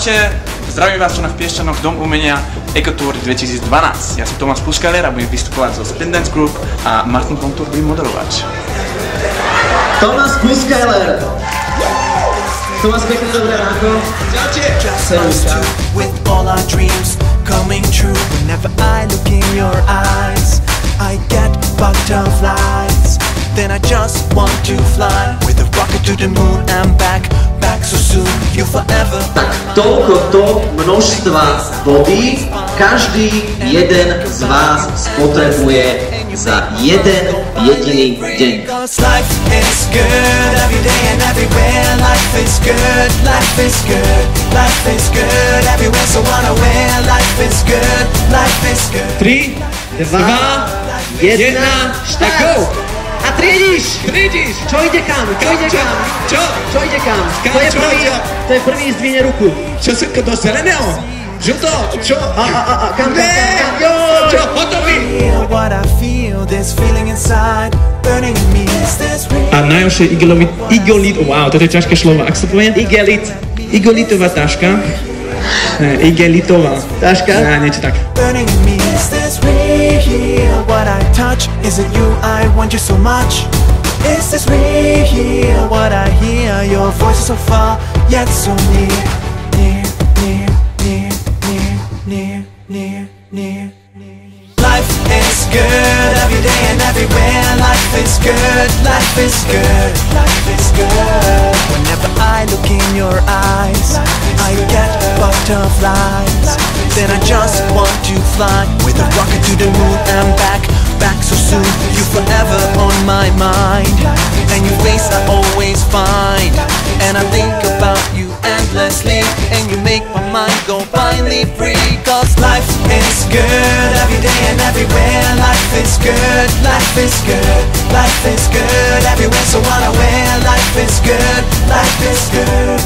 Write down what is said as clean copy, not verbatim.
Čaute, zdravím vás tu na v Piešťanoch, Dom umenia Ecotour 2012. Ja som Tomáš Puskaler a budem vystupovať zo Spin Dance Group a Martin Kontur bude modelovať. Tomáš Puskaler! Tomáš, pekne dobré ráno. Čaute! Servučka. With all our dreams coming true. Whenever I look in your eyes, I get butterflies. Then I just want to fly with a rocket to the moon and back so soon. You forever. Tak toľkoto množstva vody každý jeden z vás spotrebuje za jeden jediný deň. Life is good every day and everywhere. Life is good, life is good, life is good everywhere. So wanna wear. Life is good, life is good. 3, 2, 1, štart! A triediš! Čo ide kam? Čo ide kam? Čo ide kam? To je prvý zdvihne ruku. Čo sa do zeleného? Žuto? Čo? Kam? Čo? Hotový! What I feel, this feeling inside, burning in me. Is this real? A najhoršie igolit, wow, toto je ťažké slovo, ak sa povie? Igelitová taška. Igelitová taška? Niečo tak. Burning in me. Is this real? What I touch, is it you? I want you so much. Is this real? What I hear, your voice is so far, yet so near. Near, near, near, near, near, near, near. Life is good every day and everywhere. Life is good, life is good, life is good. Whenever I look in your eyes, I get butterflies. Then I just want to fly with a rocket to the moon and back so soon. You forever on my mind, and your face I always find. And I think about you endlessly, and you make my mind go finally free. Cause life is good every day and everywhere. Life is good, life is good, life is good everywhere. So wanna wear. Life is good, life is good.